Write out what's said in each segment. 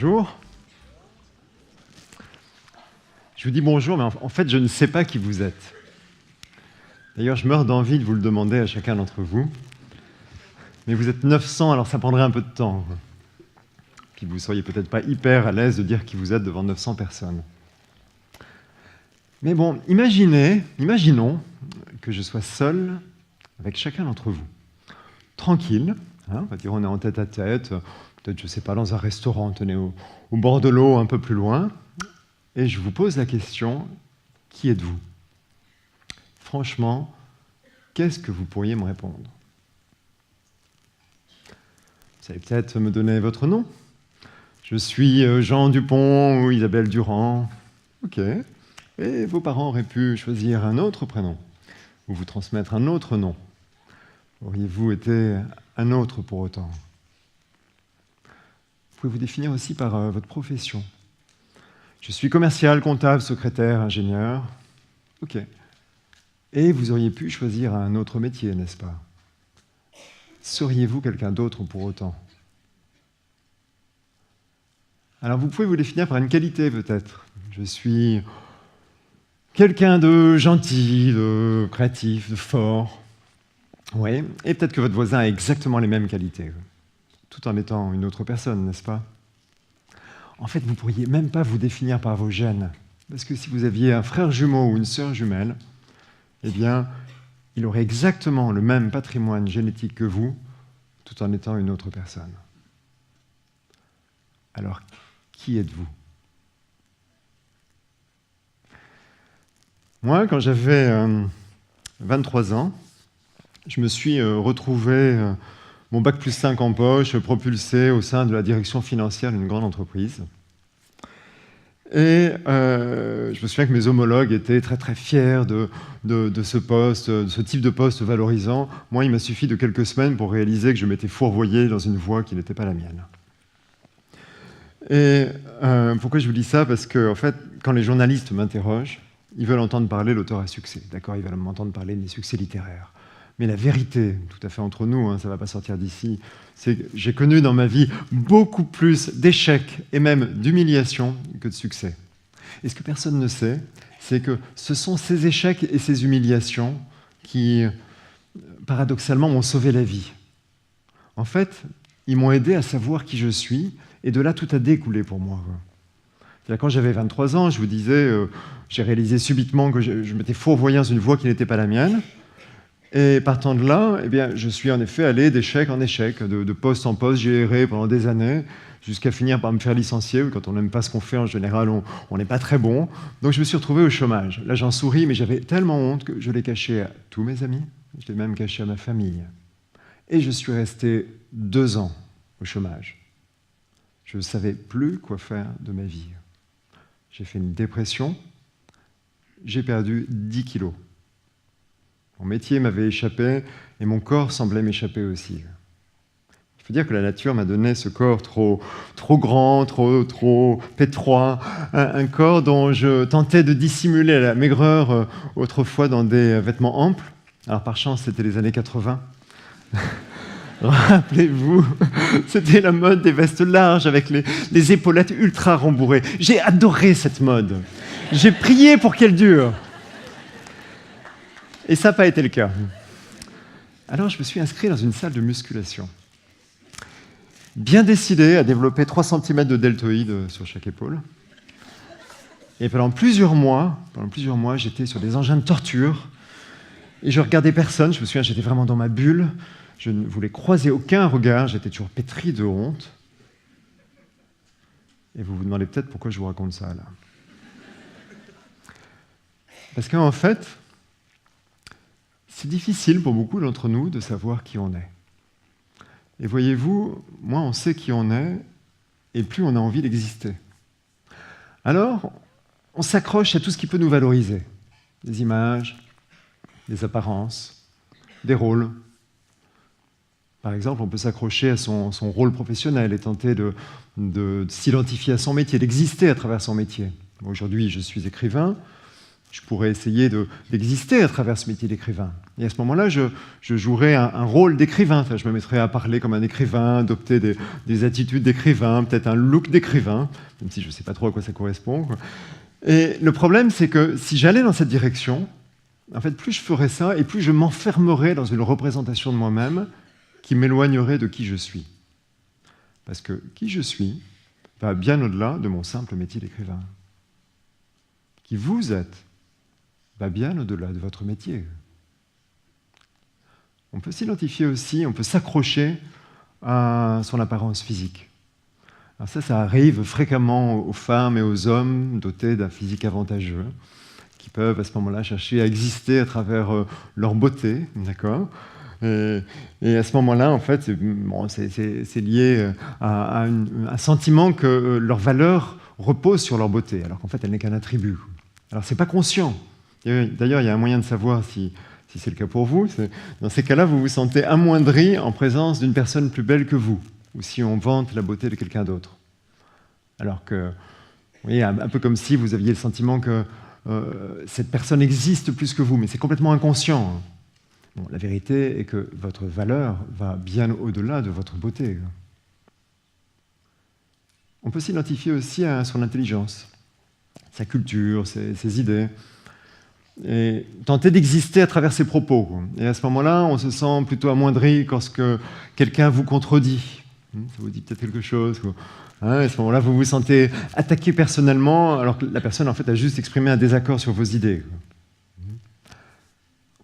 Bonjour. Je vous dis bonjour, mais en fait, je ne sais pas qui vous êtes. D'ailleurs, je meurs d'envie de vous le demander à chacun d'entre vous. Mais vous êtes 900, alors ça prendrait un peu de temps. Puis vous ne seriez peut-être pas hyper à l'aise de dire qui vous êtes devant 900 personnes. Mais bon, imaginons que je sois seul avec chacun d'entre vous. Tranquille, hein, on va dire on est en tête à tête, peut-être, je ne sais pas, dans un restaurant, tenez, au bord de l'eau, un peu plus loin, et je vous pose la question, qui êtes-vous? Franchement, qu'est-ce que vous pourriez me répondre? Vous allez peut-être me donner votre nom. Je suis Jean Dupont ou Isabelle Durand. Ok. Et vos parents auraient pu choisir un autre prénom ou vous transmettre un autre nom. Auriez-vous été un autre pour autant? Vous pouvez vous définir aussi par votre profession. Je suis commercial, comptable, secrétaire, ingénieur. Ok. Et vous auriez pu choisir un autre métier, n'est-ce pas? Seriez-vous quelqu'un d'autre pour autant? Alors vous pouvez vous définir par une qualité peut-être. Je suis quelqu'un de gentil, de créatif, de fort. Oui, et peut-être que votre voisin a exactement les mêmes qualités, tout en étant une autre personne, n'est-ce pas? En fait, vous ne pourriez même pas vous définir par vos gènes, parce que si vous aviez un frère jumeau ou une sœur jumelle, eh bien, il aurait exactement le même patrimoine génétique que vous, tout en étant une autre personne. Alors, qui êtes-vous? Moi, quand j'avais 23 ans, je me suis retrouvé, mon bac plus 5 en poche, propulsé au sein de la direction financière d'une grande entreprise. Et je me souviens que mes homologues étaient très très fiers de ce poste, de ce type de poste valorisant. Moi, il m'a suffi de quelques semaines pour réaliser que je m'étais fourvoyé dans une voie qui n'était pas la mienne. Et pourquoi je vous dis ça? Parce que, en fait, quand les journalistes m'interrogent, ils veulent entendre parler l'auteur à succès. D'accord, ils veulent m'entendre parler des succès littéraires. Mais la vérité, tout à fait entre nous, hein, ça ne va pas sortir d'ici, c'est que j'ai connu dans ma vie beaucoup plus d'échecs et même d'humiliations que de succès. Et ce que personne ne sait, c'est que ce sont ces échecs et ces humiliations qui, paradoxalement, m'ont sauvé la vie. En fait, ils m'ont aidé à savoir qui je suis, et de là, tout a découlé pour moi. Quand j'avais 23 ans, je vous disais, j'ai réalisé subitement que je m'étais fourvoyé dans une voie qui n'était pas la mienne. Et partant de là, eh bien, je suis en effet allé d'échec en échec, de poste en poste, j'ai erré pendant des années, jusqu'à finir par me faire licencier. Quand on n'aime pas ce qu'on fait, en général, on n'est pas très bon. Donc je me suis retrouvé au chômage. Là, j'en souris, mais j'avais tellement honte que je l'ai caché à tous mes amis, je l'ai même caché à ma famille. Et je suis resté 2 ans au chômage. Je ne savais plus quoi faire de ma vie. J'ai fait une dépression, j'ai perdu 10 kilos. Mon métier m'avait échappé et mon corps semblait m'échapper aussi. Il faut dire que la nature m'a donné ce corps trop grand, trop pétroit, un corps dont je tentais de dissimuler la maigreur autrefois dans des vêtements amples. Alors par chance, c'était les années 80. Rappelez-vous, c'était la mode des vestes larges avec les épaulettes ultra rembourrées. J'ai adoré cette mode. J'ai prié pour qu'elle dure. Et ça n'a pas été le cas. Alors je me suis inscrit dans une salle de musculation. Bien décidé à développer 3 cm de deltoïde sur chaque épaule. Et pendant plusieurs mois, j'étais sur des engins de torture. Et je regardais personne. Je me souviens, j'étais vraiment dans ma bulle. Je ne voulais croiser aucun regard, j'étais toujours pétri de honte. Et vous vous demandez peut-être pourquoi je vous raconte ça, là. Parce qu'en fait, c'est difficile pour beaucoup d'entre nous de savoir qui on est. Et voyez-vous, moins on sait qui on est, et plus on a envie d'exister. Alors, on s'accroche à tout ce qui peut nous valoriser. Des images, des apparences, des rôles. Par exemple, on peut s'accrocher à son rôle professionnel et tenter de s'identifier à son métier, d'exister à travers son métier. Aujourd'hui, je suis écrivain, Je pourrais essayer d'exister à travers ce métier d'écrivain. Et à ce moment-là, je jouerais un rôle d'écrivain. Je me mettrais à parler comme un écrivain, adopter des attitudes d'écrivain, peut-être un look d'écrivain, même si je ne sais pas trop à quoi ça correspond, quoi. Et le problème, c'est que si j'allais dans cette direction, en fait, plus je ferais ça, et plus je m'enfermerais dans une représentation de moi-même qui m'éloignerait de qui je suis. Parce que qui je suis va bien au-delà de mon simple métier d'écrivain. Qui vous êtes va bien au-delà de votre métier. On peut s'identifier aussi, on peut s'accrocher à son apparence physique. Alors ça arrive fréquemment aux femmes et aux hommes dotés d'un physique avantageux, qui peuvent à ce moment-là chercher à exister à travers leur beauté, d'accord ? Et à ce moment-là, en fait, c'est lié à un sentiment que leur valeur repose sur leur beauté, alors qu'en fait, elle n'est qu'un attribut. Alors, c'est pas conscient. D'ailleurs, il y a un moyen de savoir si c'est le cas pour vous. Dans ces cas-là, vous vous sentez amoindri en présence d'une personne plus belle que vous, ou si on vante la beauté de quelqu'un d'autre. Alors que, vous voyez, un peu comme si vous aviez le sentiment que cette personne existe plus que vous, mais c'est complètement inconscient. Bon, la vérité est que votre valeur va bien au-delà de votre beauté. On peut s'identifier aussi à son intelligence, sa culture, ses idées, et tenter d'exister à travers ses propos. Et à ce moment-là, on se sent plutôt amoindri lorsque quelqu'un vous contredit. Ça vous dit peut-être quelque chose. À ce moment-là, vous vous sentez attaqué personnellement, alors que la personne, en fait, a juste exprimé un désaccord sur vos idées.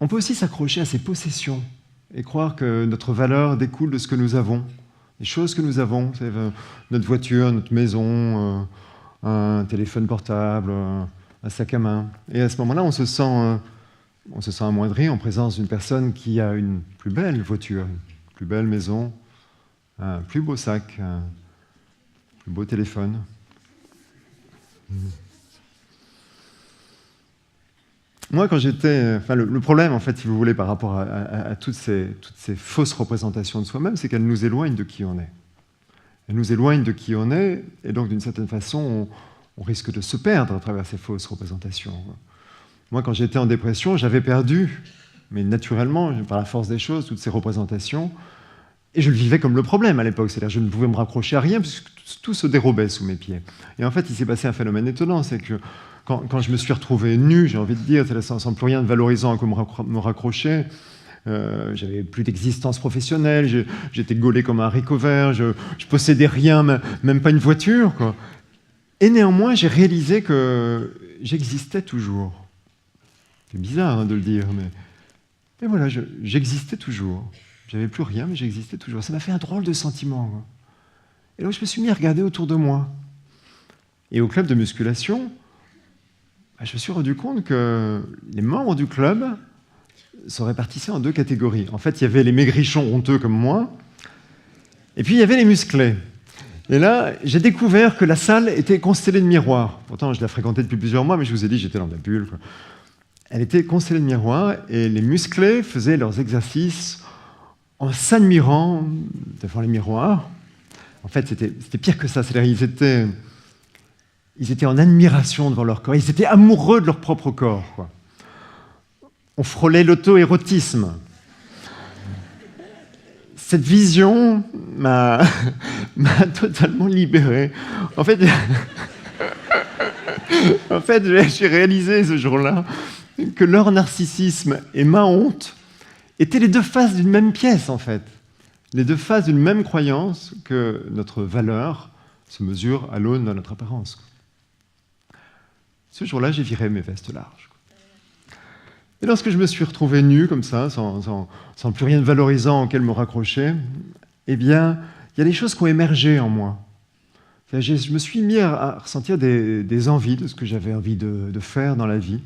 On peut aussi s'accrocher à ses possessions et croire que notre valeur découle de ce que nous avons, les choses que nous avons, notre voiture, notre maison, un téléphone portable, un sac à main. Et à ce moment-là, on se sent amoindri en présence d'une personne qui a une plus belle voiture, une plus belle maison, un plus beau sac, un plus beau téléphone. Moi, quand j'étais... le problème, en fait, si vous voulez, par rapport à toutes ces fausses représentations de soi-même, c'est qu'elles nous éloignent de qui on est. Elles nous éloignent de qui on est, et donc, d'une certaine façon, on risque de se perdre à travers ces fausses représentations. Moi, quand j'étais en dépression, j'avais perdu, mais naturellement, par la force des choses, toutes ces représentations, et je le vivais comme le problème à l'époque. C'est-à-dire, je ne pouvais me raccrocher à rien, puisque tout se dérobait sous mes pieds. Et en fait, il s'est passé un phénomène étonnant, c'est que quand je me suis retrouvé nu, j'ai envie de dire, sans plus rien de valorisant à quoi me raccrocher, j'avais plus d'existence professionnelle, j'étais gaulé comme un haricot vert, je possédais rien, même pas une voiture, quoi. Et néanmoins, j'ai réalisé que j'existais toujours. C'est bizarre de le dire, mais voilà, j'existais toujours. J'avais plus rien, mais j'existais toujours. Ça m'a fait un drôle de sentiment, quoi. Et donc, je me suis mis à regarder autour de moi. Et au club de musculation, je me suis rendu compte que les membres du club se répartissaient en deux catégories. En fait, il y avait les maigrichons honteux comme moi, et puis il y avait les musclés. Et là, j'ai découvert que la salle était constellée de miroirs. Pourtant, je la fréquentais depuis plusieurs mois, mais je vous ai dit, j'étais dans ma bulle, quoi. Elle était constellée de miroirs, et les musclés faisaient leurs exercices en s'admirant devant les miroirs. En fait, c'était pire que ça. C'est-à-dire, ils étaient en admiration devant leur corps. Ils étaient amoureux de leur propre corps, quoi. On frôlait l'auto-érotisme. Cette vision m'a totalement libéré. En fait, j'ai réalisé ce jour-là que leur narcissisme et ma honte étaient les deux faces d'une même pièce, en fait. Les deux faces d'une même croyance que notre valeur se mesure à l'aune de notre apparence. Ce jour-là, j'ai viré mes vestes larges. Et lorsque je me suis retrouvé nu, comme ça, sans plus rien de valorisant auquel me raccrocher, eh bien, il y a des choses qui ont émergé en moi. Je me suis mis à ressentir des envies de ce que j'avais envie de faire dans la vie.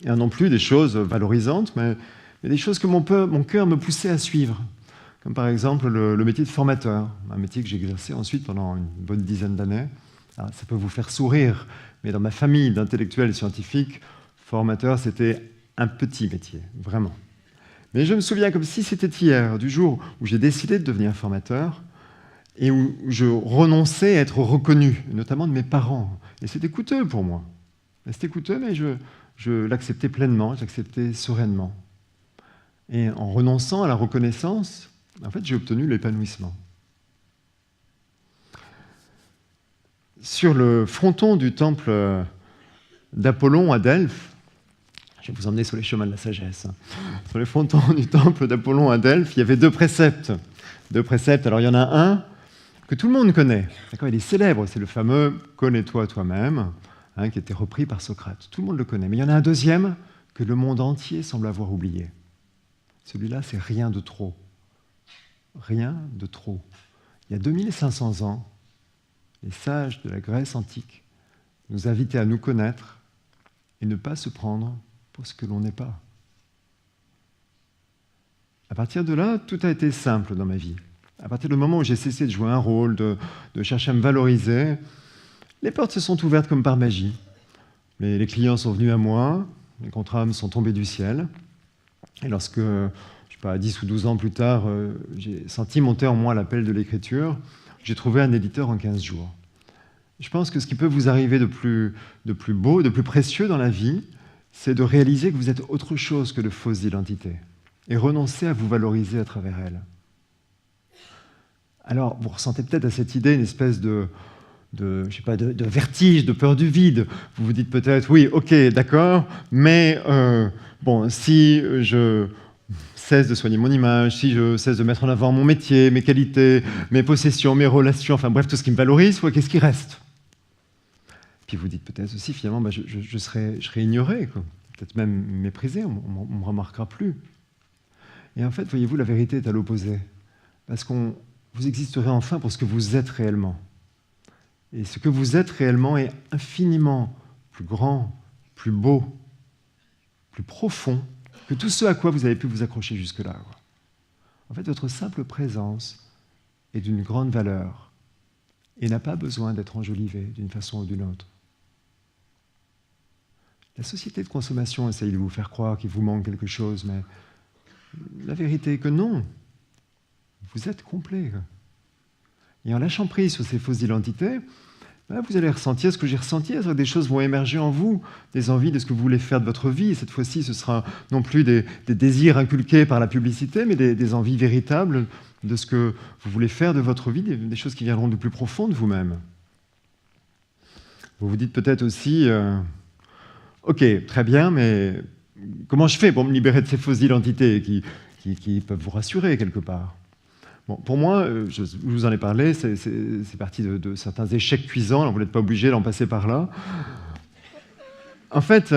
Et non plus des choses valorisantes, mais des choses que mon cœur me poussait à suivre. Comme par exemple le métier de formateur, un métier que j'ai exercé ensuite pendant une bonne dizaine d'années. Alors, ça peut vous faire sourire, mais dans ma famille d'intellectuels scientifiques, formateur, c'était un petit métier, vraiment. Mais je me souviens comme si c'était hier, du jour où j'ai décidé de devenir formateur et où je renonçais à être reconnu, notamment de mes parents. Et c'était coûteux pour moi. C'était coûteux, mais je je l'acceptais pleinement, je l'acceptais sereinement. Et en renonçant à la reconnaissance, en fait, j'ai obtenu l'épanouissement. Sur le fronton du temple d'Apollon à Delphes, je vais vous emmener sur les chemins de la sagesse. Sur les frontons du temple d'Apollon à Delphes, il y avait deux préceptes. Alors il y en a un que tout le monde connaît. D'accord, il est célèbre, c'est le fameux « Connais-toi toi-même », qui a été repris par Socrate. Tout le monde le connaît. Mais il y en a un deuxième que le monde entier semble avoir oublié. Celui-là, c'est « rien de trop ». Rien de trop. Il y a 2500 ans, les sages de la Grèce antique nous invitaient à nous connaître et ne pas se prendre pour ce que l'on n'est pas. À partir de là, tout a été simple dans ma vie. À partir du moment où j'ai cessé de jouer un rôle, de chercher à me valoriser, les portes se sont ouvertes comme par magie. Les clients sont venus à moi, les contrats me sont tombés du ciel. Et lorsque, je sais pas, 10 ou 12 ans plus tard, j'ai senti monter en moi l'appel de l'écriture, j'ai trouvé un éditeur en 15 jours. Je pense que ce qui peut vous arriver de plus beau, de plus précieux dans la vie, c'est de réaliser que vous êtes autre chose que de fausses identités et renoncer à vous valoriser à travers elles. Alors, vous ressentez peut-être à cette idée une espèce de vertige, de peur du vide. Vous vous dites peut-être, oui, ok, d'accord, mais si je cesse de soigner mon image, si je cesse de mettre en avant mon métier, mes qualités, mes possessions, mes relations, enfin bref, tout ce qui me valorise, qu'est-ce qui reste ? Puis vous dites peut-être aussi, finalement, je serai ignoré, quoi. Peut-être même méprisé, on ne me remarquera plus. Et en fait, voyez-vous, la vérité est à l'opposé. Parce que vous existerez enfin pour ce que vous êtes réellement. Et ce que vous êtes réellement est infiniment plus grand, plus beau, plus profond que tout ce à quoi vous avez pu vous accrocher jusque-là, quoi. En fait, votre simple présence est d'une grande valeur et n'a pas besoin d'être enjolivée d'une façon ou d'une autre. La société de consommation essaye de vous faire croire qu'il vous manque quelque chose, mais la vérité est que non. Vous êtes complet. Et en lâchant prise sur ces fausses identités, vous allez ressentir ce que j'ai ressenti, des choses vont émerger en vous, des envies de ce que vous voulez faire de votre vie. Et cette fois-ci, ce sera non plus des désirs inculqués par la publicité, mais des envies véritables de ce que vous voulez faire de votre vie, des choses qui viendront du plus profond de vous-même. Vous vous dites peut-être aussi, ok, très bien, mais comment je fais pour me libérer de ces fausses identités qui peuvent vous rassurer quelque part ? Bon, pour moi, je vous en ai parlé, c'est parti de certains échecs cuisants, alors vous n'êtes pas obligé d'en passer par là. En fait,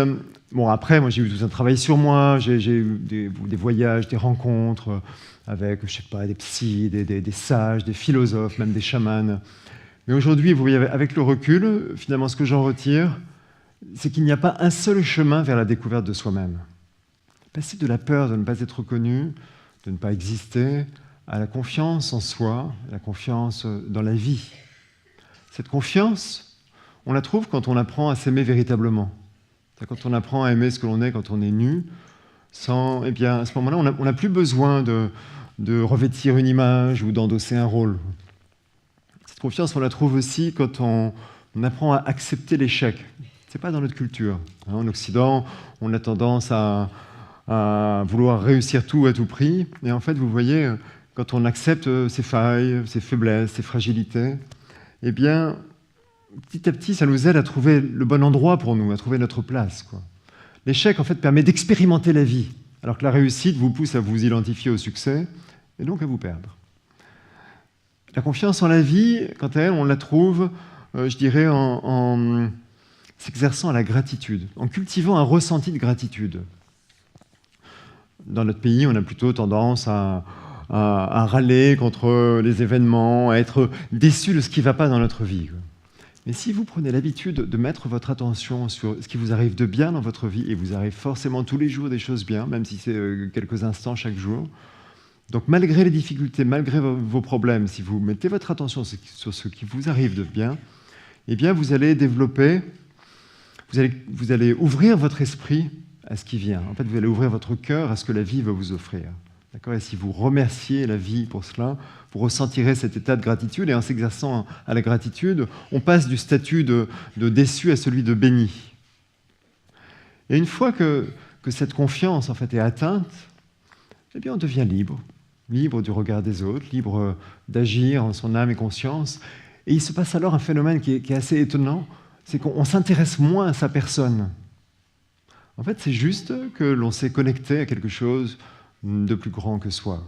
après, moi j'ai eu tout un travail sur moi, j'ai eu des voyages, des rencontres avec, je sais pas, des psys, des sages, des philosophes, même des chamans. Mais aujourd'hui, vous voyez, avec le recul, finalement, ce que j'en retire, c'est qu'il n'y a pas un seul chemin vers la découverte de soi-même. Passer de la peur de ne pas être reconnu, de ne pas exister, à la confiance en soi, à la confiance dans la vie. Cette confiance, on la trouve quand on apprend à s'aimer véritablement. Quand on apprend à aimer ce que l'on est quand on est nu, à ce moment-là, on n'a plus besoin de revêtir une image ou d'endosser un rôle. Cette confiance, on la trouve aussi quand on apprend à accepter l'échec. Ce n'est pas dans notre culture. En Occident, on a tendance à vouloir réussir tout à tout prix. Et en fait, vous voyez, quand on accepte ses failles, ses faiblesses, ses fragilités, eh bien, petit à petit, ça nous aide à trouver le bon endroit pour nous, à trouver notre place, quoi. L'échec, en fait, permet d'expérimenter la vie, alors que la réussite vous pousse à vous identifier au succès et donc à vous perdre. La confiance en la vie, quant à elle, on la trouve, je dirais, en s'exerçant à la gratitude, en cultivant un ressenti de gratitude. Dans notre pays, on a plutôt tendance à râler contre les événements, à être déçu de ce qui ne va pas dans notre vie. Mais si vous prenez l'habitude de mettre votre attention sur ce qui vous arrive de bien dans votre vie, et vous arrive forcément tous les jours des choses bien, même si c'est quelques instants chaque jour, donc malgré les difficultés, malgré vos problèmes, si vous mettez votre attention sur ce qui vous arrive de bien, eh bien vous allez développer, vous allez ouvrir votre esprit à ce qui vient. En fait, vous allez ouvrir votre cœur à ce que la vie va vous offrir. D'accord ? Et si vous remerciez la vie pour cela, vous ressentirez cet état de gratitude. Et en s'exerçant à la gratitude, on passe du statut de déçu à celui de béni. Et une fois que cette confiance en fait, est atteinte, eh bien, on devient libre. Libre du regard des autres, libre d'agir en son âme et conscience. Et il se passe alors un phénomène qui est assez étonnant, c'est qu'on s'intéresse moins à sa personne. En fait, c'est juste que l'on s'est connecté à quelque chose de plus grand que soi.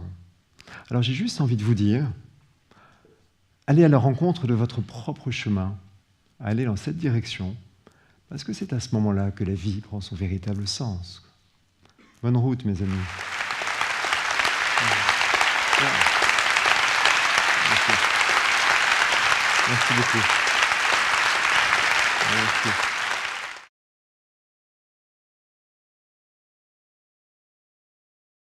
Alors j'ai juste envie de vous dire, allez à la rencontre de votre propre chemin, allez dans cette direction, parce que c'est à ce moment-là que la vie prend son véritable sens. Bonne route, mes amis. Merci beaucoup. Merci.